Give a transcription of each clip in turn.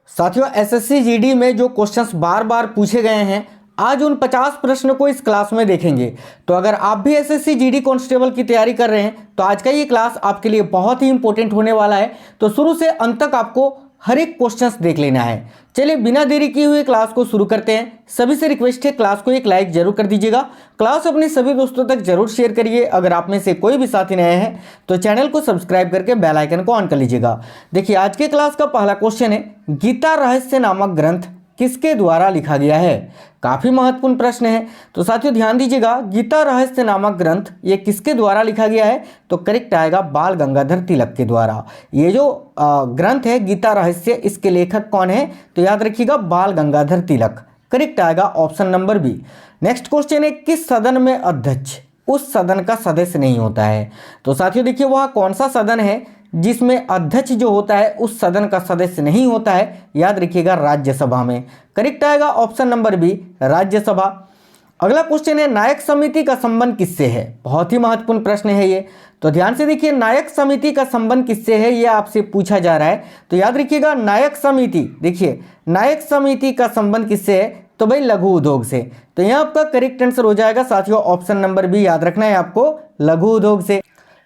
साथियों, SSC GD में जो क्वेश्चंस बार बार पूछे गए हैं, आज उन 50 प्रश्न को इस क्लास में देखेंगे। तो अगर आप भी एसएससी जीडी कांस्टेबल की तैयारी कर रहे हैं तो आज का ये क्लास आपके लिए बहुत ही इंपॉर्टेंट होने वाला है। तो शुरू से अंत तक आपको हर एक क्वेश्चंस देख लेना है। चलिए बिना देरी किए हुए क्लास को शुरू करते हैं। सभी से रिक्वेस्ट है, क्लास को एक लाइक जरूर कर दीजिएगा। क्लास अपने सभी दोस्तों तक जरूर शेयर करिए। अगर आप में से कोई भी साथी नए हैं तो चैनल को सब्सक्राइब करके बेल आइकन को ऑन कर लीजिएगा। देखिए, आज के क्लास का पहला क्वेश्चन है, गीता रहस्य नामक ग्रंथ किसके द्वारा लिखा गया है। काफी महत्वपूर्ण प्रश्न है। तो साथियों ध्यान दीजिएगा, गीता रहस्य नामक ग्रंथ ये किसके द्वारा लिखा गया है, तो करेक्ट आएगा बाल गंगाधर तिलक के द्वारा। ये जो ग्रंथ है गीता रहस्य, इसके लेखक कौन है, तो याद रखिएगा बाल गंगाधर तिलक। करेक्ट आएगा option number B. Next question है, किस सदन में अध्यक्ष उस सदन का सदस्य नहीं होता है। तो साथियों देखिए, वह कौन सा सदन है जिसमें अध्यक्ष जो होता है उस सदन का सदस्य नहीं होता है, याद रखिएगा राज्यसभा में। करेक्ट आएगा ऑप्शन नंबर बी, राज्यसभा। अगला क्वेश्चन है, नायक समिति का संबंध किससे है। बहुत ही महत्वपूर्ण प्रश्न है ये। तो ध्यान से देखिए, नायक समिति का संबंध किससे है ये आपसे पूछा जा रहा है। तो याद रखिएगा नायक समिति, देखिए नायक समिति का संबंध किससे है, तो भाई लघु उद्योग से। तो यहाँ आपका करेक्ट आंसर हो जाएगा साथियों ऑप्शन नंबर बी, याद रखना है आपको, लघु उद्योग से।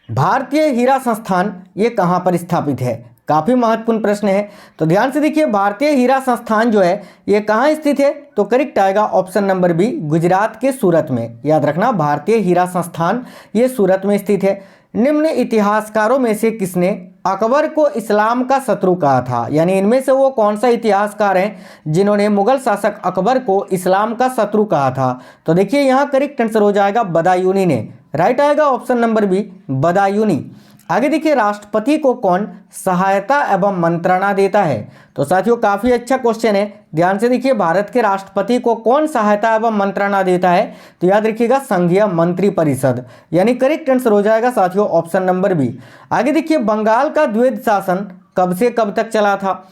भारतीय हीरा संस्थान ये कहाँ पर स्थापित है, काफी महत्वपूर्ण प्रश्न है। तो ध्यान से देखिए, भारतीय हीरा संस्थान जो है ये कहाँ स्थित है, तो करेक्ट आएगा ऑप्शन नंबर बी, गुजरात के सूरत में। याद रखना, भारतीय हीरा संस्थान ये सूरत में स्थित है। निम्न इतिहासकारों में से किसने अकबर को इस्लाम का शत्रु कहा था, यानी इनमें से वो कौन सा इतिहासकार हैं जिन्होंने मुगल शासक अकबर को इस्लाम का शत्रु कहा था। तो देखिए यहाँ करेक्ट आंसर हो जाएगा बदायूनी ने। राइट आएगा ऑप्शन नंबर बी, बदायूनी। आगे देखिए, राष्ट्रपति को कौन सहायता एवं मंत्रणा देता है। तो साथियों काफी अच्छा क्वेश्चन है। ध्यान से देखिए, भारत के राष्ट्रपति को कौन सहायता एवं मंत्रणा देता है, तो याद रखिएगा संघीय मंत्री परिषद, यानी करेक्ट आंसर हो जाएगा साथियों ऑप्शन नंबर बी। आगे देखिए, बंगाल का द्वैध शासन कब से कब तक चला था।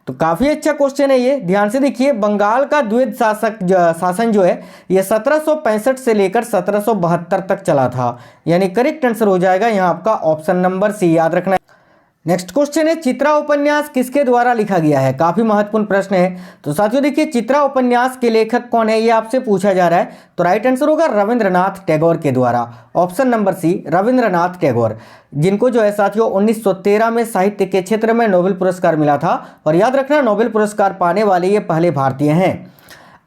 तो काफी अच्छा क्वेश्चन है ये। ध्यान से देखिए, बंगाल का द्वैध शासन जो है ये 1765 से लेकर 1772 तक चला था, यानी करेक्ट आंसर हो जाएगा यहाँ आपका ऑप्शन नंबर सी, याद रखना है। नेक्स्ट क्वेश्चन है, चित्रा उपन्यास किसके द्वारा लिखा गया है। काफी महत्वपूर्ण प्रश्न है। तो साथियों देखिए, चित्रा उपन्यास के लेखक कौन है ये आपसे पूछा जा रहा है। तो राइट आंसर होगा रविंद्रनाथ टैगोर के द्वारा, option number C, Rabindranath Tagore, जिनको जो है साथियों 1913 में साहित्य के क्षेत्र में नोबेल पुरस्कार मिला था। और याद रखना, नोबेल पुरस्कार पाने वाले ये पहले भारतीय हैं।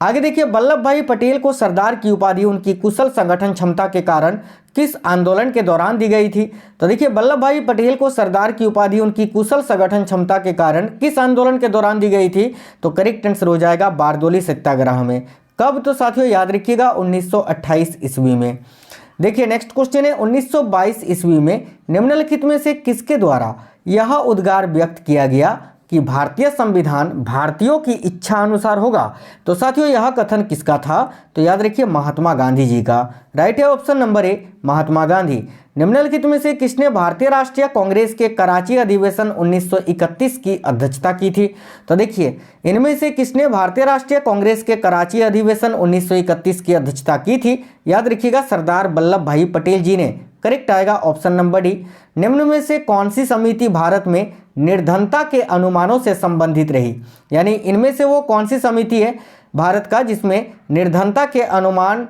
आगे देखिए, वल्लभ भाई पटेल को सरदार की उपाधि उनकी कुशल संगठन क्षमता के कारण किस आंदोलन के दौरान दी गई थी। तो देखिए, वल्लभ भाई पटेल को सरदार की उपाधि उनकी कुशल संगठन क्षमता के कारण किस आंदोलन के दौरान दी गई थी, तो करेक्ट आंसर हो जाएगा बारदोली सत्याग्रह में। कब, तो साथियों याद रखिएगा 1928 ईस्वी में। देखिए नेक्स्ट क्वेश्चन है, 1922 ईस्वी में निम्नलिखित में से किसके द्वारा यह उद्गार व्यक्त किया गया कि भारतीय संविधान भारतीयों की इच्छा अनुसार होगा। तो साथियों यह कथन किसका था, तो याद रखिए महात्मा गांधी जी का। राइट है ऑप्शन नंबर ए, महात्मा गांधी। निम्नलिखित में से किसने भारतीय राष्ट्रीय कांग्रेस के कराची अधिवेशन 1931 की अध्यक्षता की थी। तो देखिए, इनमें से किसने भारतीय राष्ट्रीय कांग्रेस के कराची अधिवेशन 1931 की अध्यक्षता की थी, याद रखिएगा सरदार वल्लभ भाई पटेल जी ने। करेक्ट आएगा ऑप्शन नंबर डी। निम्न में से कौन सी समिति भारत में निर्धनता के अनुमानों से संबंधित रही, यानी इनमें से वो कौन सी समिति है भारत का जिसमें निर्धनता के अनुमान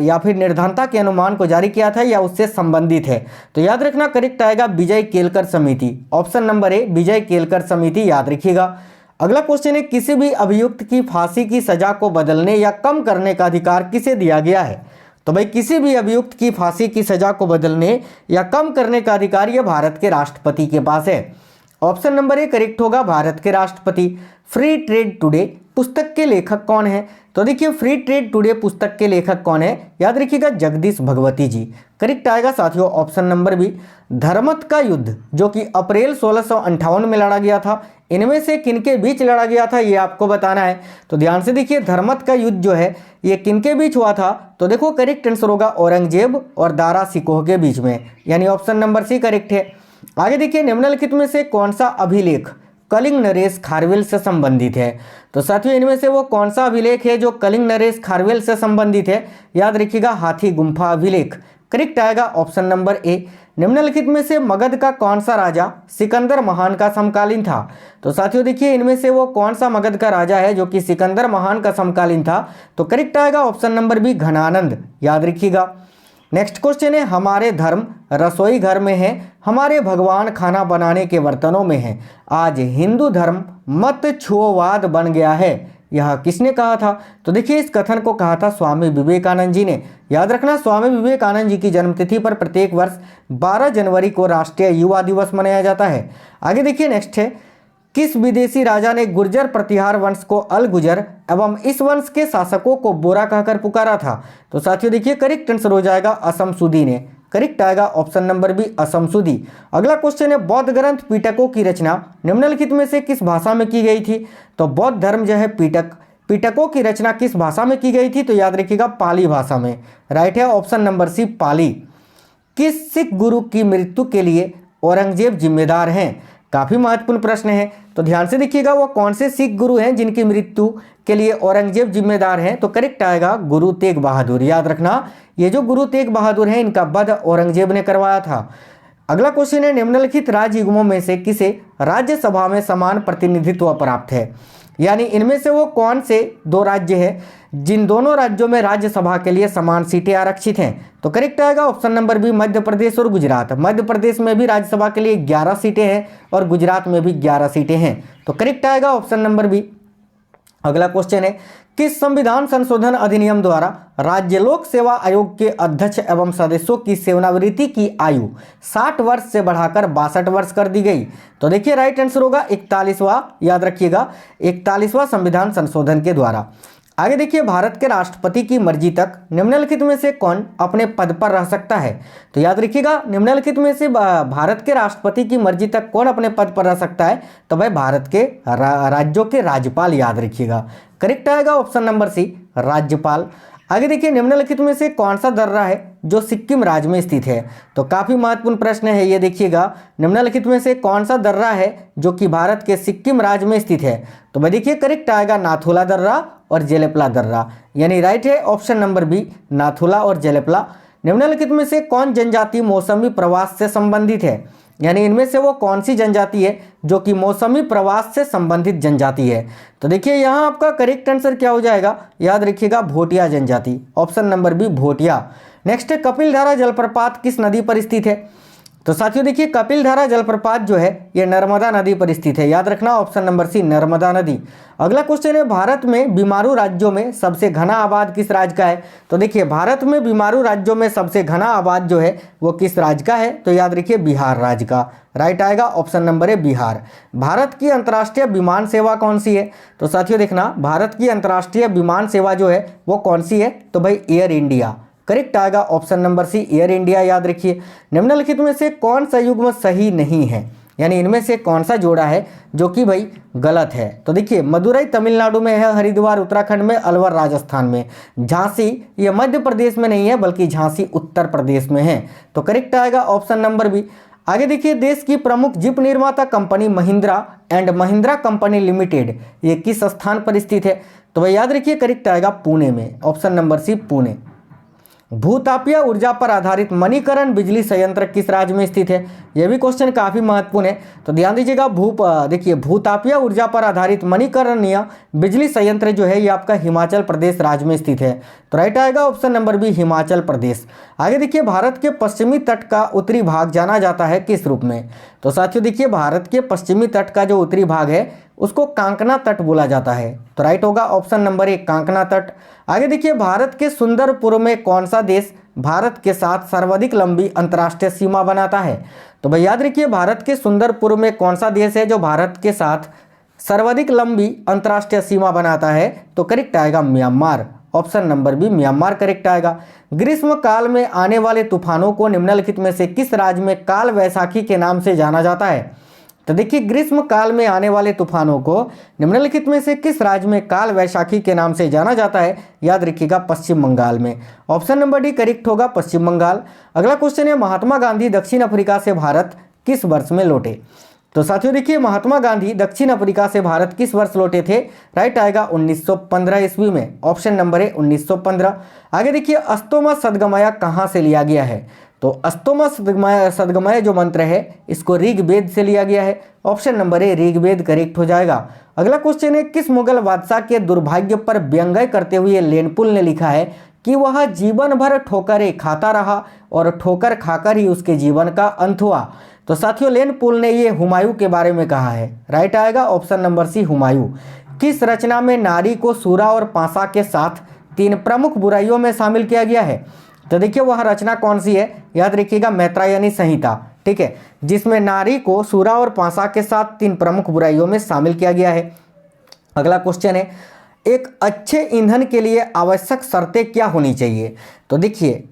या फिर निर्धनता के अनुमान को जारी किया था या उससे संबंधित है। तो याद रखना करेक्ट आएगा विजय केलकर समिति, ऑप्शन नंबर ए, विजय केलकर समिति, याद रखिएगा। अगला क्वेश्चन है, किसी भी अभियुक्त की फांसी की सजा को बदलने या कम करने का अधिकार किसे दिया गया है। तो भाई किसी भी अभियुक्त की फांसी की सजा को बदलने या कम करने का अधिकार यह भारत के राष्ट्रपति के पास है। ऑप्शन नंबर ए करेक्ट होगा, भारत के राष्ट्रपति। फ्री ट्रेड टुडे पुस्तक के लेखक कौन है। तो देखिए, फ्री ट्रेड टुडे पुस्तक के लेखक कौन है, याद रखिएगा जगदीश भगवती जी। करेक्ट आएगा साथियों ऑप्शन नंबर बी। धर्मत का युद्ध जो कि अप्रैल 1658 में लड़ा गया था, इनमें से किनके बीच लड़ा गया था ये आपको बताना है। तो ध्यान से देखिए, धर्मत का युद्ध जो है ये किनके बीच हुआ था, तो देखो करेक्ट आंसर होगा औरंगजेब और दारा सिकोह के बीच में, यानी ऑप्शन नंबर सी करेक्ट है। आगे देखिए, निम्नलिखित में से कौन सा अभिलेख कलिंग नरेश खारवेल से संबंधित है। तो साथियों इनमें से वो कौन सा अभिलेख है जो कलिंग नरेश खारवेल से संबंधित है, याद रखिएगा हाथी गुम्फा अभिलेख। करेक्ट आएगा ऑप्शन नंबर ए। निम्नलिखित में से मगध का कौन सा राजा सिकंदर महान का समकालीन था? तो साथियों देखिए, इनमें से वो कौन सा मगध का राजा है जो कि सिकंदर महान का समकालीन था? तो करेक्ट आएगा ऑप्शन नंबर बी, घनानंद। याद रखिएगा। नेक्स्ट क्वेश्चन है, हमारे धर्म रसोई घर में है, हमारे भगवान खाना बनाने के बर्तनों में है, आज हिंदू धर्म मत छुओवाद बन गया है, यह किसने कहा था? तो देखिए, इस कथन को कहा था स्वामी विवेकानंद जी ने। याद रखना, स्वामी विवेकानंद जी की जन्मतिथि पर प्रत्येक वर्ष 12 जनवरी को राष्ट्रीय युवा दिवस मनाया जाता है। आगे देखिए, नेक्स्ट है, किस विदेशी राजा ने गुर्जर प्रतिहार वंश को अल गुजर एवं इस वंश के शासकों को बोरा कहकर पुकारा था? तो साथियों देखिए, करेक्ट आंसर हो जाएगा असमसुदी ने। करेक्ट आएगा ऑप्शन नंबर बी, असमसुदी। अगला क्वेश्चन है, बौद्ध ग्रंथ पिटकों की रचना निम्नलिखित में से किस भाषा में की गई थी? तो बौद्ध धर्म जो है पिटकों की रचना किस भाषा में की गई थी? तो याद रखिएगा, पाली भाषा में। राइट है ऑप्शन नंबर सी, पाली। किस सिख गुरु की मृत्यु के लिए औरंगजेब जिम्मेदार हैं? काफी महत्वपूर्ण प्रश्न है, तो ध्यान से देखिएगा, वो कौन से सिख गुरु हैं जिनकी मृत्यु के लिए औरंगजेब जिम्मेदार हैं? तो करेक्ट आएगा गुरु तेग बहादुर। याद रखना, ये जो गुरु तेग बहादुर हैं, इनका वध औरंगजेब ने करवाया था। अगला क्वेश्चन है, निम्नलिखित राज्ययुग्मों में से किसे राज्यसभा में समान प्रतिनिधित्व प्राप्त है? यानी इनमें से वो कौन से दो राज्य हैं जिन दोनों राज्यों में राज्यसभा के लिए समान सीटें आरक्षित हैं? तो करेक्ट आएगा option number B, Madhya Pradesh और गुजरात। मध्य प्रदेश में भी राज्यसभा के लिए 11 सीटें हैं और गुजरात में भी 11 सीटें हैं। तो करेक्ट आएगा ऑप्शन नंबर बी। अगला क्वेश्चन है, किस संविधान संशोधन अधिनियम द्वारा राज्य लोक सेवा आयोग के अध्यक्ष एवं सदस्यों की सेवानिवृत्ति की आयु 60 वर्ष से बढ़ाकर 62 वर्ष कर दी गई? तो देखिए, राइट आंसर होगा 41वां। याद रखिएगा, 41वां संविधान संशोधन के द्वारा। आगे देखिए, भारत के राष्ट्रपति की मर्जी तक निम्नलिखित में से कौन अपने पद पर रह सकता है? तो याद रखिएगा, निम्नलिखित में से भारत के राष्ट्रपति की मर्जी तक कौन अपने पद पर रह सकता है? तो भाई भारत के राज्यों के राज्यपाल। याद रखिएगा, करेक्ट आएगा ऑप्शन नंबर सी, राज्यपाल। आगे देखिए, निम्नलिखित में से कौन सा दर्रा है जो सिक्किम राज्य में स्थित है? तो काफी महत्वपूर्ण प्रश्न है ये। देखिएगा, निम्नलिखित में से कौन सा दर्रा है जो कि भारत के सिक्किम राज्य में स्थित है? तो भाई देखिए, करेक्ट आएगा नाथुला दर्रा और जेलेपला दर्रा। यानी राइट है ऑप्शन नंबर बी, नाथुला और जेलेपला। निम्नलिखित में से कौन जनजाति मौसमी प्रवास से संबंधित है? यानी इनमें से वो कौन सी जनजाति है जो कि मौसमी प्रवास से संबंधित जनजाति है? तो देखिए, यहाँ आपका करेक्ट आंसर क्या हो जाएगा? याद रखिएगा, भोटिया जनजाति। Option number B, Bhotia. Next है, कपिलधारा जलप्रपात किस नदी पर स्थित है? तो साथियों देखिए, कपिलधारा जलप्रपात जो है ये नर्मदा नदी पर स्थित है। याद रखना ऑप्शन नंबर सी, नर्मदा नदी। अगला क्वेश्चन है, भारत में बीमारू राज्यों में सबसे घना आबाद किस राज्य का है? तो देखिए, भारत में बीमारू राज्यों में सबसे घना आबाद जो है वो किस राज्य का है? तो याद रखिए, बिहार राज्य का। राइट आएगा ऑप्शन नंबर है, बिहार। भारत की अंतर्राष्ट्रीय विमान सेवा कौन सी है? तो साथियों देखना, भारत की अंतर्राष्ट्रीय विमान सेवा जो है वो कौन सी है? तो भाई एयर इंडिया। करेक्ट आएगा option number C, air India. याद रखिए, निम्नलिखित में से कौन सा युग्म सही नहीं है? यानी इनमें से कौन सा जोड़ा है जो कि भाई गलत है? तो देखिए, मदुरई तमिलनाडु में है, हरिद्वार उत्तराखंड में, अलवर राजस्थान में, झांसी ये मध्य प्रदेश में नहीं है बल्कि झांसी उत्तर प्रदेश में है। तो करेक्ट आएगा ऑप्शन नंबर बी। आगे देखिए, देश की प्रमुख जीप निर्माता company Mahindra and Mahindra company limited ये किस स्थान पर स्थित है? तो भाई याद रखिए, करेक्ट आएगा पुणे में। Option number C, Pune. भूतापीय ऊर्जा पर आधारित मणिकरण बिजली संयंत्र किस राज्य में स्थित है? यह भी क्वेश्चन काफी महत्वपूर्ण है, तो ध्यान दीजिएगा। देखिए, भूतापीय ऊर्जा पर आधारित मणिकरणीय बिजली संयंत्र जो है ये आपका हिमाचल प्रदेश राज्य में स्थित है। तो राइट आएगा option number B, Himachal Pradesh. आगे देखिए, भारत के पश्चिमी तट का उत्तरी भाग जाना जाता है किस रूप में? तो साथियों देखिए, भारत के पश्चिमी तट का जो उत्तरी भाग है उसको कांकना तट बोला जाता है। तो राइट होगा ऑप्शन नंबर ए, कांकना तट। आगे देखिए, भारत के सुंदरपुर में कौन सा देश भारत के साथ सर्वाधिक लंबी अंतर्राष्ट्रीय सीमा बनाता है? तो भाई याद रखिए, भारत के सुंदरपुर में कौन सा देश है जो भारत के साथ सर्वाधिक लंबी अंतर्राष्ट्रीय सीमा बनाता है? तो करेक्ट आएगा Myanmar. Option number B, Myanmar correct आएगा। ग्रीष्म काल में आने वाले तूफानों को निम्नलिखित में से किस राज्य में काल वैशाखी के नाम से जाना जाता है? तो देखिए, ग्रीष्म काल में आने वाले तूफानों को निम्नलिखित में से किस राज्य में काल वैशाखी के नाम से जाना जाता है? याद रखिएगा, पश्चिम बंगाल में। ऑप्शन नंबर डी करेक्ट होगा, पश्चिम बंगाल। अगला क्वेश्चन है, महात्मा गांधी दक्षिण अफ्रीका से भारत किस वर्ष में लौटे? तो साथियों देखिए, महात्मा गांधी दक्षिण अफ्रीका से भारत किस वर्ष लौटे थे? राइट आएगा 1915 ईस्वी में। ऑप्शन नंबर है 1915। आगे देखिए, अस्तोमा सदगमया कहाँ से लिया गया है? तो अस्तोम सद्गमय जो मंत्र है इसको ऋग्वेद से लिया गया है। Option number A Rigveda correct हो जाएगा। अगला क्वेश्चन है, किस मुगल बादशाह के दुर्भाग्य पर व्यंग्य करते हुए लेनपुल ने लिखा है कि वह जीवन भर ठोकरें खाता रहा और ठोकर खाकर ही उसके जीवन का अंत हुआ? तो साथियों लेनपुल ने ये हुमायूं के बारे में कहा है। राइट आएगा ऑप्शन नंबर सी हुमायूं। किस रचना में नारी को सूरा और पासा के साथ 3 प्रमुख बुराइयों में शामिल किया गया है? तो देखिए वह रचना कौन सी है, याद रखिएगा मैत्रायणी संहिता, ठीक है, जिसमें नारी को सूरा और पासा के साथ 3 प्रमुख बुराइयों में शामिल किया गया है। अगला क्वेश्चन है, एक अच्छे ईंधन के लिए आवश्यक शर्तें क्या होनी चाहिए? तो देखिए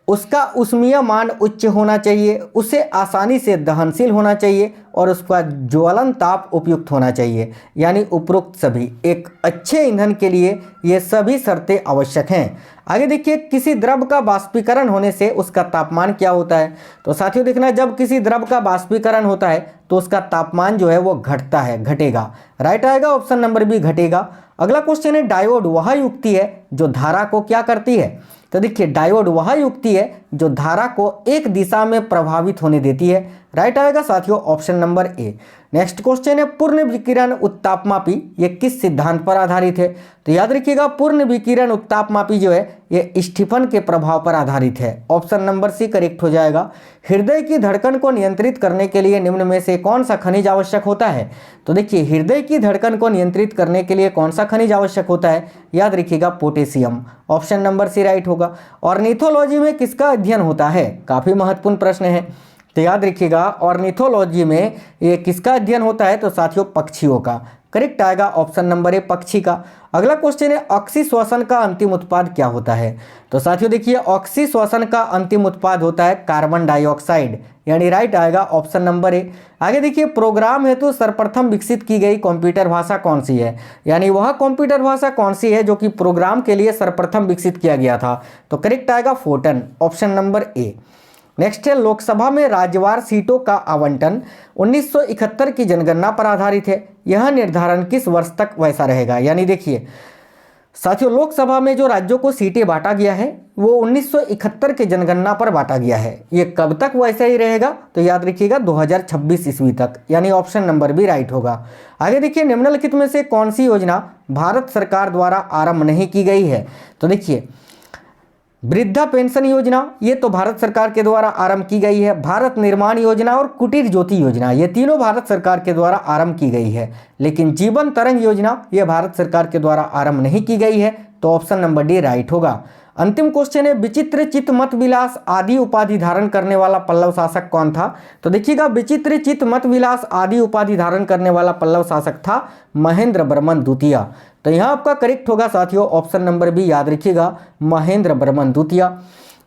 उसका ऊष्मीय मान उच्च होना चाहिए, उसे आसानी से दहनशील होना चाहिए और उसका ज्वलन ताप उपयुक्त होना चाहिए। यानी उपरोक्त सभी एक अच्छे ईंधन के लिए ये सभी शर्तें आवश्यक हैं। आगे देखिए, किसी द्रव का बाष्पीकरण होने से उसका तापमान क्या होता है? तो साथियों देखना, जब किसी द्रव का बाष्पीकरण होता है तो उसका तापमान जो है वो घटता है, घटेगा। राइट आएगा ऑप्शन नंबर बी घटेगा। अगला क्वेश्चन है, डायोड वह युक्ति है जो धारा को क्या करती है? तो देखिए डायोड वह युक्ति है जो धारा को एक दिशा में प्रभावित होने देती है। राइट आएगा साथियों ऑप्शन नंबर ए। नेक्स्ट क्वेश्चन है, पूर्ण विकिरण उत्तापमापी ये किस सिद्धांत पर आधारित है? तो याद रखिएगा पूर्ण विकिरण उत्तापमापी जो है ये स्टीफन के प्रभाव पर आधारित है। ऑप्शन नंबर सी करेक्ट हो जाएगा। हृदय की धड़कन को नियंत्रित करने के लिए निम्न में से कौन सा खनिज आवश्यक होता है? तो देखिए हृदय की धड़कन को नियंत्रित करने के लिए कौन सा खनिज आवश्यक होता है? याद रखिएगा potassium. Option number C right होगा। ऑर्निथोलॉजी में किसका अध्ययन होता है? काफी महत्वपूर्ण प्रश्न है, तो याद रखिएगा ऑर्निथोलॉजी में ये किसका अध्ययन होता है? तो साथियों पक्षियों का। करेक्ट आएगा ऑप्शन नंबर ए पक्षी का। अगला क्वेश्चन है, ऑक्सीश्वसन का अंतिम उत्पाद क्या होता है? तो साथियों देखिए ऑक्सीश्वसन का अंतिम उत्पाद होता है कार्बन डाइऑक्साइड, यानी राइट आएगा ऑप्शन नंबर ए। आगे देखिए, प्रोग्राम हेतु सर्वप्रथम विकसित की गई कंप्यूटर भाषा कौन सी है? यानी वह कंप्यूटर भाषा कौन सी है जो कि प्रोग्राम के लिए सर्वप्रथम विकसित किया गया था? तो करेक्ट आएगा फोर्टन, ऑप्शन नंबर ए। नेक्स्ट है, लोकसभा में राज्यवार सीटों का आवंटन 1971 की जनगणना पर आधारित है। यह निर्धारण किस वर्ष तक वैसा रहेगा? यानी देखिए साथियों लोकसभा में जो राज्यों को सीटें बांटा गया है वो 1971 के जनगणना पर बांटा गया है। ये कब तक वैसा ही रहेगा? तो याद रखिएगा 2026 ईस्वी तक, यानी ऑप्शन नंबर भी राइट होगा। आगे देखिए, निम्नलिखित में से कौन सी योजना भारत सरकार द्वारा आरंभ नहीं की गई है? तो देखिए वृद्धा पेंशन योजना ये तो भारत सरकार के द्वारा आरंभ की गई है। भारत निर्माण योजना और कुटीर ज्योति योजना ये तीनों भारत सरकार के द्वारा आरंभ की गई है, लेकिन जीवन तरंग योजना ये भारत सरकार के द्वारा आरंभ नहीं की गई है। तो ऑप्शन नंबर डी राइट होगा। अंतिम क्वेश्चन है, विचित्र चित्त मत विलास आदि उपाधि धारण करने वाला पल्लव शासक कौन था? तो देखिएगा विचित्र चित्त मत विलास आदि उपाधि धारण करने वाला पल्लव शासक था महेंद्र वर्मन द्वितीय। तो यहाँ आपका करेक्ट होगा साथियों ऑप्शन नंबर बी, याद रखिएगा महेंद्र वर्मन द्वितीय।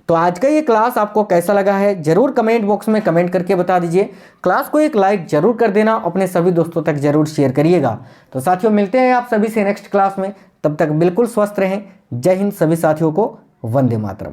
तो आज का ये क्लास आपको कैसा लगा है जरूर कमेंट बॉक्स में कमेंट करके बता दीजिए। क्लास को एक लाइक जरूर कर देना, अपने सभी दोस्तों तक जरूर शेयर करिएगा। तो साथियों मिलते हैं आप सभी से नेक्स्ट क्लास में, तब तक बिल्कुल स्वस्थ रहें। जय हिंद सभी साथियों को, वंदे मातरम।